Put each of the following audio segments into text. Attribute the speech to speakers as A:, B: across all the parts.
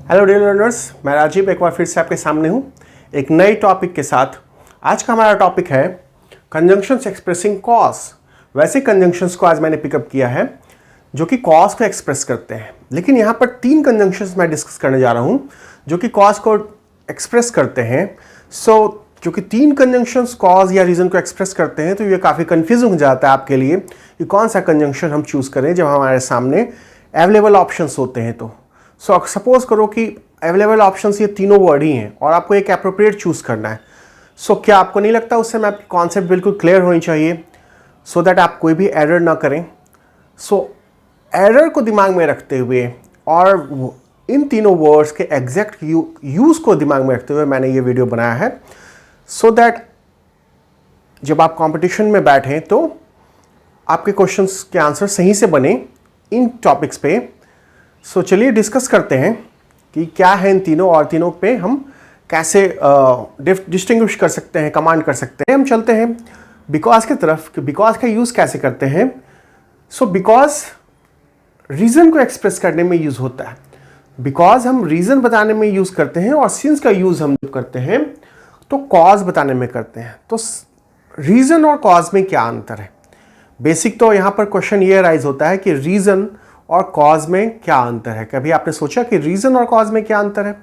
A: Hello dear learners, मैं राजीव एक बार फिर से आपके सामने हूँ एक नए टॉपिक के साथ। आज का हमारा टॉपिक है कंजंक्शंस एक्सप्रेसिंग कॉज। वैसे कंजंक्शंस को आज मैंने पिकअप किया है जो कि कॉज को एक्सप्रेस करते हैं, लेकिन यहाँ पर 3 कंजंक्शंस मैं डिस्कस करने जा रहा हूँ जो कि कॉज को एक्सप्रेस करते हैं। जो कि 3 कंजंक्शंस कॉज या रीज़न को एक्सप्रेस करते हैं, तो ये काफ़ी कन्फ्यूजिंग हो जाता है आपके लिए कि कौन सा कंजंक्शन हम चूज़ करें जब हमारे सामने अवेलेबल ऑप्शंस होते हैं। तो सपोज करो कि अवेलेबल ऑप्शंस ये तीनों वर्ड ही हैं और आपको एक एप्रोप्रिएट चूज़ करना है। क्या आपको नहीं लगता उससे में आपकी कॉन्सेप्ट बिल्कुल क्लियर होनी चाहिए सो दैट आप कोई भी एरर ना करें। एरर को दिमाग में रखते हुए और इन तीनों वर्ड्स के एग्जैक्ट यूज़ को दिमाग में रखते हुए मैंने ये वीडियो बनाया है सो दैट जब आप कंपटीशन में बैठें तो आपके क्वेश्चंस के आंसर सही से बने इन टॉपिक्स पे। चलिए डिस्कस करते हैं कि क्या है इन तीनों और तीनों पे हम कैसे डिस्टिंग्विश कर सकते हैं, कमांड कर सकते हैं। हम चलते हैं बिकॉज की तरफ कि बिकॉज का यूज़ कैसे करते हैं। बिकॉज रीज़न को एक्सप्रेस करने में यूज़ होता है। बिकॉज हम रीज़न बताने में यूज़ करते हैं और सिंस का यूज़ हम जब करते हैं तो कॉज बताने में करते हैं। तो रीज़न और कॉज में क्या अंतर है? बेसिक तो यहाँ पर क्वेश्चन ये राइज होता है कि रीज़न और कॉज में क्या अंतर है। कभी आपने सोचा कि रीज़न और कॉज में क्या अंतर है?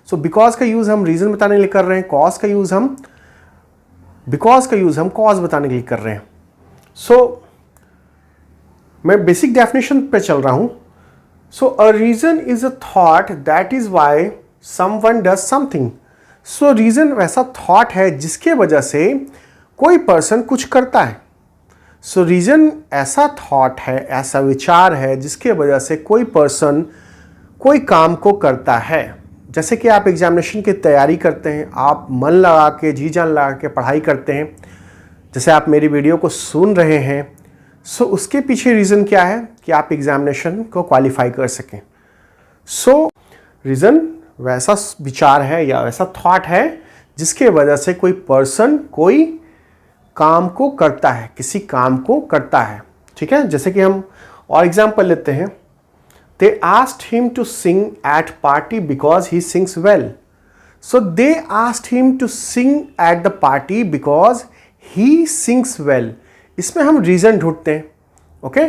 A: बिकॉज का यूज़ हम रीज़न बताने के लिए कर रहे हैं, बिकॉज का यूज़ हम कॉज बताने के लिए कर रहे हैं। मैं बेसिक डेफिनेशन पे चल रहा हूँ। A reason is a thought that is why someone does something. Reason वैसा थॉट है जिसके वजह से कोई पर्सन कुछ करता है। रीज़न ऐसा थॉट है, ऐसा विचार है जिसके वजह से कोई पर्सन कोई काम को करता है। जैसे कि आप एग्जामिनेशन की तैयारी करते हैं, आप मन लगा के जी जान लगा के पढ़ाई करते हैं, जैसे आप मेरी वीडियो को सुन रहे हैं। उसके पीछे रीज़न क्या है कि आप एग्जामिनेशन को क्वालिफाई कर सकें। रीज़न वैसा विचार है या वैसा थॉट है जिसके वजह से कोई पर्सन कोई काम को करता है, किसी काम को करता है। ठीक है, जैसे कि हम और एग्जाम्पल लेते हैं। They asked him to sing at party because he sings well. They asked him to sing at the party because he sings well. इसमें हम रीज़न ढूंढते हैं। ओके,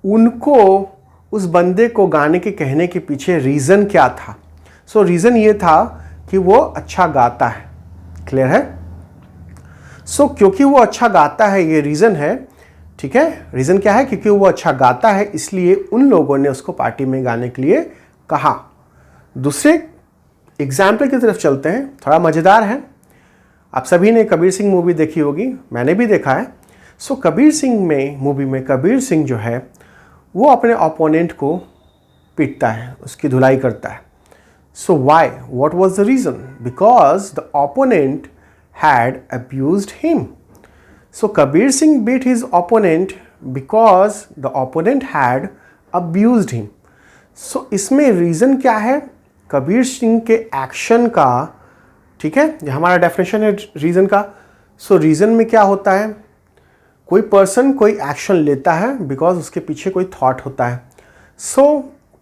A: उनको उस बंदे को गाने के कहने के पीछे रीज़न क्या था? रीज़न ये था कि वो अच्छा गाता है। क्लियर है? क्योंकि वो अच्छा गाता है, ये रीज़न है। ठीक है, रीज़न क्या है? क्योंकि वो अच्छा गाता है इसलिए उन लोगों ने उसको पार्टी में गाने के लिए कहा। दूसरे एग्जाम्पल की तरफ चलते हैं, थोड़ा मज़ेदार है। आप सभी ने कबीर सिंह मूवी देखी होगी, मैंने भी देखा है। कबीर सिंह में मूवी में कबीर सिंह जो है वो अपने ओपोनेंट को पीटता है, उसकी धुलाई करता है। Why? What was the reason? Because the opponent had abused him. Kabir Singh beat his opponent because the opponent had abused him. इसमें रीज़न क्या है? कबीर सिंह के एक्शन का। ठीक है, ये हमारा डेफिनेशन है रीज़न का। रीज़न में क्या होता है? कोई पर्सन कोई एक्शन लेता है बिकॉज उसके पीछे कोई थॉट होता है।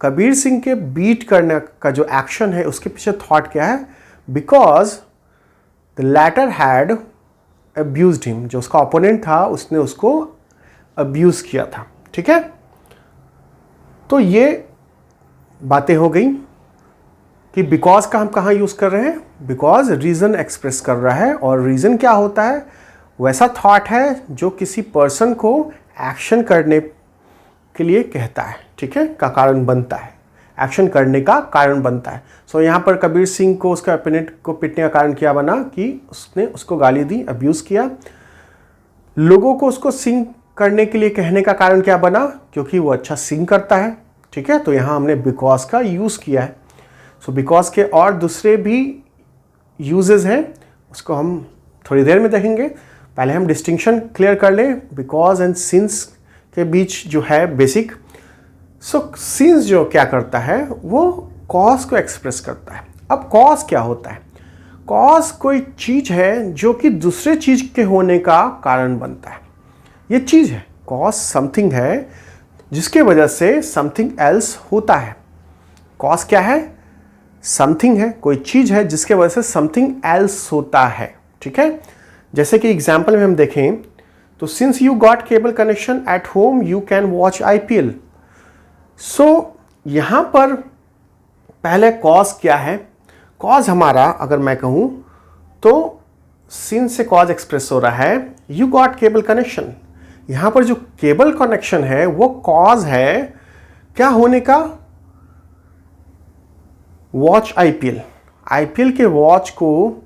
A: कबीर सिंह के बीट करने का जो एक्शन है उसके पीछे थॉट क्या है? Because The latter had abused him. जो उसका ओपोनेंट था उसने उसको अब्यूज़ किया था। ठीक है, तो ये बातें हो गई कि बिकॉज का हम कहाँ यूज़ कर रहे हैं। बिकॉज रीज़न एक्सप्रेस कर रहा है और रीज़न क्या होता है? वैसा थॉट है जो किसी पर्सन को एक्शन करने के लिए कहता है। ठीक है, का कारण बनता है, एक्शन करने का कारण बनता है। यहाँ पर कबीर सिंह को उसके ओपोनेंट को पीटने का कारण क्या बना कि उसने उसको गाली दी, अब्यूज़ किया। लोगों को उसको सिंग करने के लिए कहने का कारण क्या बना? क्योंकि वो अच्छा सिंग करता है। ठीक है, तो यहाँ हमने बिकॉज का यूज़ किया है। बिकॉज के और दूसरे भी यूजेस हैं, उसको हम थोड़ी देर में देखेंगे। पहले हम डिस्टिंक्शन क्लियर कर लें बिकॉज एंड सिंस के बीच जो है बेसिक। सिंस जो क्या करता है वो कॉज को एक्सप्रेस करता है। अब कॉज क्या होता है? कॉज कोई चीज़ है जो कि दूसरे चीज़ के होने का कारण बनता है। ये चीज़ है, कॉज समथिंग है जिसके वजह से समथिंग एल्स होता है। कॉज क्या है? समथिंग है, कोई चीज है जिसके वजह से समथिंग एल्स होता है, ठीक है। जैसे कि एग्जाम्पल में हम देखें तो since you got cable connection at home you can watch IPL। सो यहां पर पहले कॉज क्या है? कॉज हमारा अगर मैं कहूं तो सिंस से कॉज एक्सप्रेस हो रहा है, यू गॉट केबल कनेक्शन। यहां पर जो केबल कनेक्शन है वो कॉज है क्या होने का? वॉच IPL के वॉच को,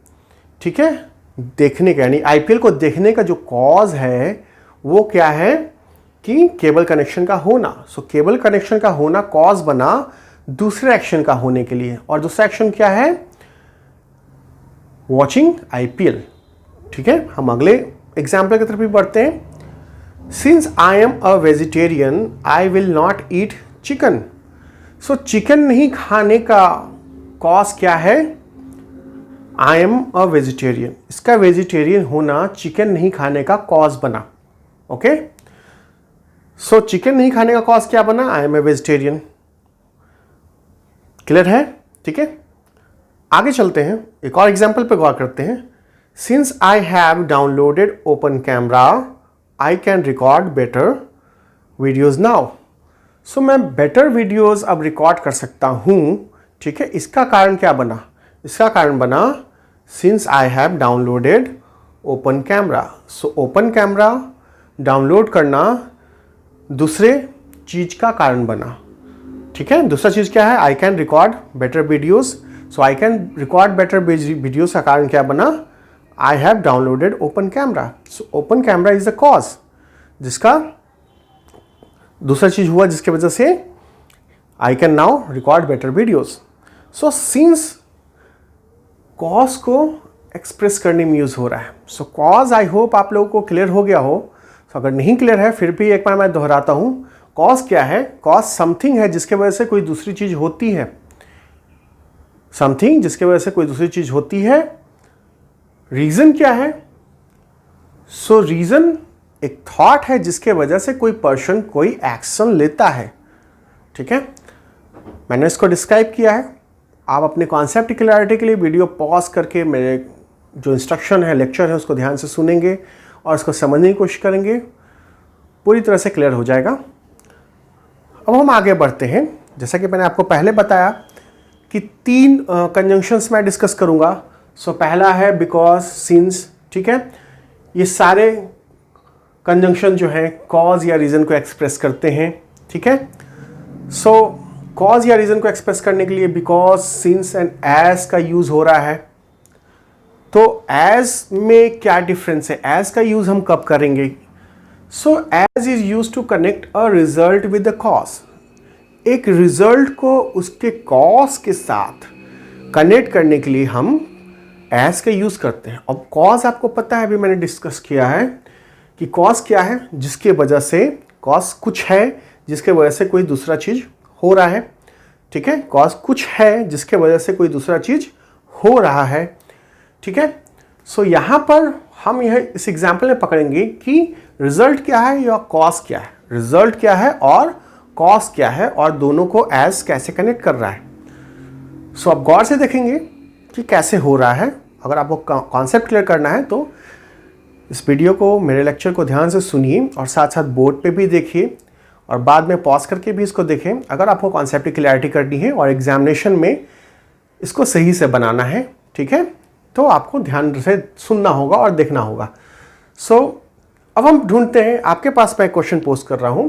A: ठीक है, देखने का, यानी IPL को देखने का जो कॉज है वो क्या है कि केबल कनेक्शन का होना। सो केबल कनेक्शन का होना कॉज बना दूसरे एक्शन का होने के लिए, और दूसरा एक्शन क्या है? वॉचिंग IPL, ठीक है। हम अगले एग्जाम्पल की तरफ भी बढ़ते हैं। Since I am a vegetarian I will not eat chicken. So chicken नहीं खाने का कॉज क्या है? I am a vegetarian. इसका वेजिटेरियन होना चिकन नहीं खाने का कॉज बना। ओके, सो चिकन नहीं खाने का कॉज क्या बना? I am a vegetarian. Clear है? ठीक है, आगे चलते हैं, एक और एग्जाम्पल पे गौर करते हैं। Since I have downloaded Open Camera I can record better videos now. So मैं बेटर वीडियोज अब रिकॉर्ड कर सकता हूं, ठीक है। इसका कारण क्या बना? इसका कारण बना since I have downloaded Open camera. So open camera download करना दूसरे चीज का कारण बना, ठीक है। दूसरा चीज क्या है? आई can record better videos. So I can record better videos का कारण क्या बना? आई have downloaded Open camera. So open camera is the cause, जिसका दूसरा चीज हुआ जिसकी वजह से I can now record better videos. So since cause को एक्सप्रेस करने में यूज हो रहा है। सो कॉज आई होप आप लोगों को क्लियर हो गया हो। तो अगर नहीं क्लियर है फिर भी एक बार मैं दोहराता हूं। कॉज क्या है? कॉज समथिंग है जिसके वजह से कोई दूसरी चीज होती है। समथिंग जिसके वजह से कोई दूसरी चीज होती है। रीजन क्या है? सो रीजन एक थॉट है जिसके वजह से कोई पर्सन कोई एक्शन लेता है, ठीक है। मैंने इसको डिस्क्राइब किया है। आप अपने कॉन्सेप्ट की क्लैरिटी के लिए वीडियो पॉज करके मेरे जो इंस्ट्रक्शन है, लेक्चर है, उसको ध्यान से सुनेंगे और उसको समझने की कोशिश करेंगे, पूरी तरह से क्लियर हो जाएगा। अब हम आगे बढ़ते हैं। जैसा कि मैंने आपको पहले बताया कि 3 कंजंक्शंस मैं डिस्कस करूंगा। सो पहला है बिकॉज, सिंस, ठीक है। ये सारे कंजंक्शन जो है कॉज या रीजन को एक्सप्रेस करते हैं, ठीक है। सो कॉज या रीजन को एक्सप्रेस करने के लिए बिकॉज, सिंस एंड एज का यूज हो रहा है। तो एज में क्या डिफरेंस है? एज का यूज हम कब करेंगे? So as is use to connect a result with the cause. एक रिजल्ट को उसके कॉज के साथ कनेक्ट करने के लिए हम एज का यूज करते हैं। अब कॉज आपको पता है, अभी मैंने डिस्कस किया है कि कॉज क्या है? जिसके वजह से, कॉज कुछ है जिसके वजह से कोई दूसरा चीज हो रहा है, ठीक है। कॉज कुछ है जिसके वजह से कोई दूसरा चीज हो रहा है, ठीक है। सो यहां पर हम यह इस एग्जाम्पल में पकड़ेंगे कि रिजल्ट क्या है या कॉज क्या है। रिजल्ट क्या है और कॉज क्या है, और दोनों को एज कैसे कनेक्ट कर रहा है। सो अब गौर से देखेंगे कि कैसे हो रहा है। अगर आपको कॉन्सेप्ट क्लियर करना है तो इस वीडियो को, मेरे लेक्चर को ध्यान से सुनिए और साथ साथ बोर्ड पे भी देखिए और बाद में पॉज करके भी इसको देखें। अगर आपको कॉन्सेप्ट की क्लैरिटी करनी है और एग्जामिनेशन में इसको सही से बनाना है, ठीक है, तो आपको ध्यान से सुनना होगा और देखना होगा। सो अब हम ढूंढते हैं, आपके पास मैं क्वेश्चन पोस्ट कर रहा हूं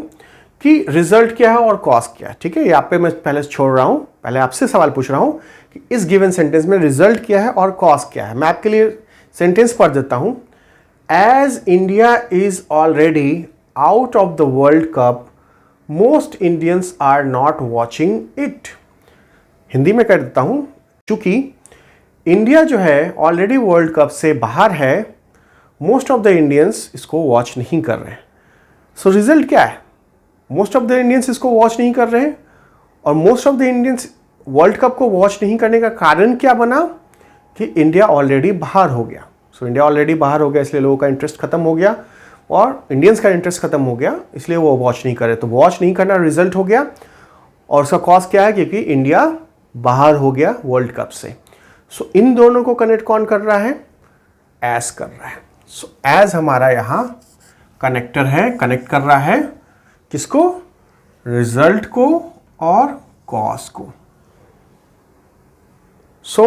A: कि रिजल्ट क्या है और कॉज क्या है, ठीक है। यहाँ पे मैं पहले छोड़ रहा हूं, पहले आपसे सवाल पूछ रहा हूं कि इस गिवन सेंटेंस में रिजल्ट क्या है और कॉज क्या है। मैं आपके लिए सेंटेंस पढ़ देता हूं। As India is already out of the world cup most Indians are not watching it. Hindi में कर देता हूं, चूंकि इंडिया जो है ऑलरेडी वर्ल्ड कप से बाहर है, मोस्ट ऑफ द इंडियंस इसको वॉच नहीं कर रहे हैं। सो रिजल्ट क्या है? मोस्ट ऑफ द इंडियंस इसको वॉच नहीं कर रहे हैं, और most of the Indians world cup को वॉच नहीं करने का कारण क्या बना कि इंडिया ऑलरेडी बाहर हो गया। सो इंडिया ऑलरेडी बाहर हो गया, इसलिए लोगों का इंटरेस्ट खत्म हो गया और इंडियंस का इंटरेस्ट खत्म हो गया, इसलिए वो वॉच नहीं कर रहे। तो वॉच नहीं करना रिजल्ट हो गया, और उसका कॉज क्या है, क्योंकि इंडिया बाहर हो गया वर्ल्ड कप से। सो इन दोनों को कनेक्ट कौन कर रहा है, एज कर रहा है। सो एज हमारा यहाँ कनेक्टर है, कनेक्ट कर रहा है किसको, रिजल्ट को और कॉज को। सो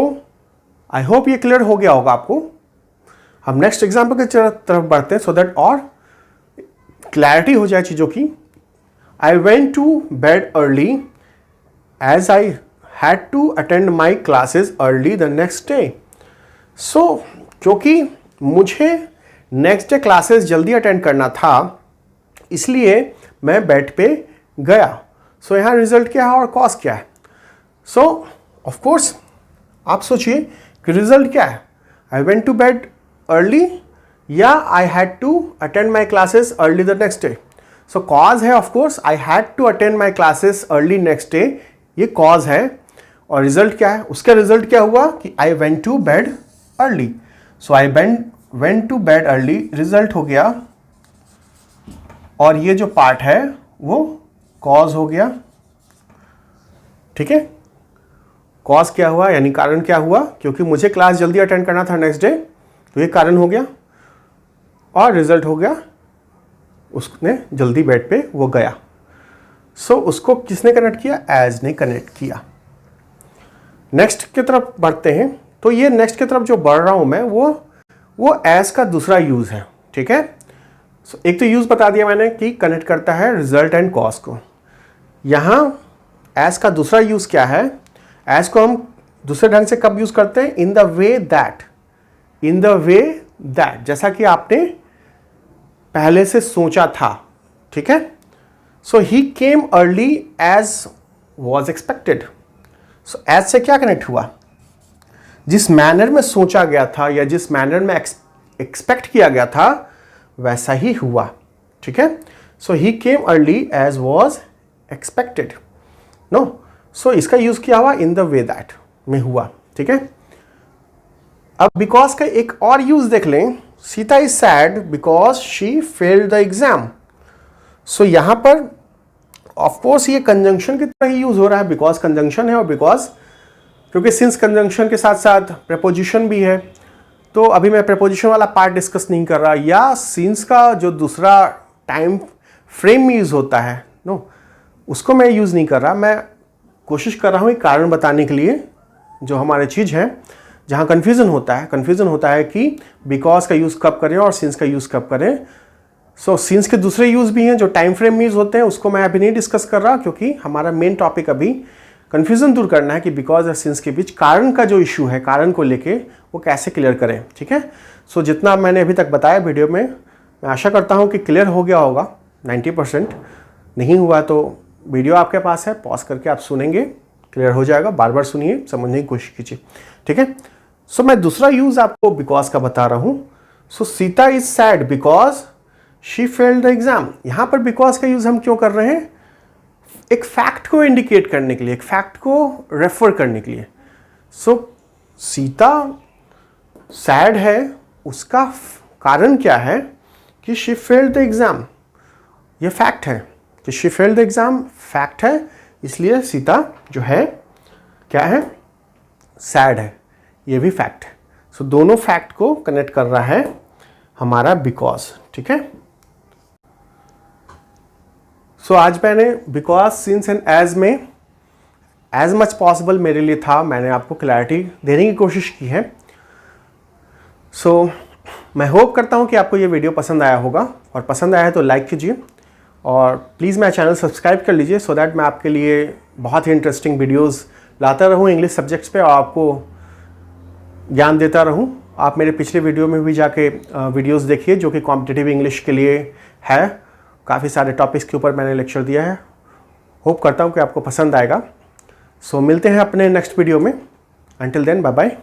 A: आई होप ये क्लियर हो गया होगा आपको। हम नेक्स्ट एग्जाम्पल की तरफ बढ़ते हैं सो दैट और क्लैरिटी हो जाए चीज़ों की। I went to bed early as I had to attend my classes early the next day. So क्योंकि मुझे नेक्स्ट डे क्लासेस जल्दी अटेंड करना था, इसलिए मैं बेड पे गया। सो यहाँ रिजल्ट क्या है और कॉज क्या है। सो ऑफ कोर्स आप सोचिए कि रिजल्ट क्या है, I went to bed early या I had to attend my classes early the next day. So cause है of course I had to attend my classes early next day, ये cause है। और रिजल्ट क्या है, उसका रिजल्ट क्या हुआ कि I went to bed early. So I went to bed early result हो गया, और ये जो पार्ट है वो कॉज हो गया। ठीक है, कॉज क्या हुआ यानी कारण क्या हुआ, क्योंकि मुझे क्लास जल्दी अटेंड करना था नेक्स्ट डे, तो ये कारण हो गया। और रिजल्ट हो गया उसने जल्दी बेड पे वो गया। सो उसको किसने कनेक्ट किया, एज ने कनेक्ट किया। नेक्स्ट की तरफ बढ़ते हैं। तो ये नेक्स्ट की तरफ जो बढ़ रहा हूं मैं वो एज का दूसरा यूज है। ठीक है, सो एक तो यूज बता दिया मैंने कि कनेक्ट करता है रिजल्ट एंड कॉज को। यहां एज का दूसरा यूज क्या है, एज को हम दूसरे ढंग से कब यूज करते हैं, in the way that, in the way that, जैसा कि आपने पहले से सोचा था। ठीक है, so he came early as was expected. So as से क्या कनेक्ट हुआ, जिस मैनर में सोचा गया था या जिस मैनर में एक्सपेक्ट किया गया था वैसा ही हुआ। ठीक है, so he came early as was expected. No, so इसका यूज किया हुआ इन द वे दैट में हुआ। ठीक है, अब बिकॉज का एक और यूज देख लें। Sita is sad because she failed the exam. So यहां पर ऑफकोर्स ये कंजंक्शन की तरह ही यूज हो रहा है, बिकॉज कंजंक्शन है और बिकॉज क्योंकि सिंस कंजंक्शन के साथ साथ प्रेपोजिशन भी है। तो अभी मैं प्रेपोजिशन वाला पार्ट डिस्कस नहीं कर रहा, या सिंस का जो दूसरा टाइम फ्रेम में यूज होता है, नो, उसको मैं यूज नहीं कर रहा। मैं कोशिश कर रहा हूँ एक कारण बताने के लिए, जो हमारे चीज़ है जहाँ कन्फ्यूज़न होता है कि बिकॉज का यूज़ कब करें और सिंस का यूज़ कब करें। सो सिंस के दूसरे यूज़ भी हैं जो टाइम फ्रेम में यूज़ होते हैं, उसको मैं अभी नहीं डिस्कस कर रहा, क्योंकि हमारा मेन टॉपिक अभी कन्फ्यूज़न दूर करना है कि बिकॉज और सिंस के बीच कारण का जो इशू है, कारण को लेके वो कैसे क्लियर करें। ठीक है, सो जितना मैंने अभी तक बताया वीडियो में, मैं आशा करता हूँ कि क्लियर हो गया होगा 90%। नहीं हुआ तो वीडियो आपके पास है, पॉज करके आप सुनेंगे, क्लियर हो जाएगा। बार बार सुनिए, समझने की कोशिश कीजिए। ठीक है, सो मैं दूसरा यूज आपको बिकॉज का बता रहा हूं। So Sita is sad because she failed the exam. यहां पर बिकॉज का यूज हम क्यों कर रहे हैं, एक फैक्ट को इंडिकेट करने के लिए, एक फैक्ट को रेफर करने के लिए। सो सीता सैड है, उसका कारण क्या है कि शी फेल्ड द एग्जाम। ये फैक्ट है कि she failed the exam, fact है, इसलिए सीता जो है क्या है, सैड है, ये भी फैक्ट है। सो दोनों फैक्ट को कनेक्ट कर रहा है हमारा बिकॉज। ठीक है, सो आज मैंने बिकॉज, सिंस एंड एज में एज मच पॉसिबल मेरे लिए था, मैंने आपको क्लैरिटी देने की कोशिश की है। सो मैं होप करता हूँ कि आपको ये वीडियो पसंद आया होगा, और पसंद आया है तो लाइक कीजिए, और प्लीज़ मेरा चैनल सब्सक्राइब कर लीजिए, सो दैट मैं आपके लिए बहुत ही इंटरेस्टिंग वीडियोस लाता रहूँ इंग्लिश सब्जेक्ट्स पे, और आपको ज्ञान देता रहूँ। आप मेरे पिछले वीडियो में भी जाके वीडियोस देखिए जो कि कॉम्पिटिटिव इंग्लिश के लिए है। काफ़ी सारे टॉपिक्स के ऊपर मैंने लेक्चर दिया है। होप करता हूँ कि आपको पसंद आएगा। सो मिलते हैं अपने नेक्स्ट वीडियो में। Until then, bye bye.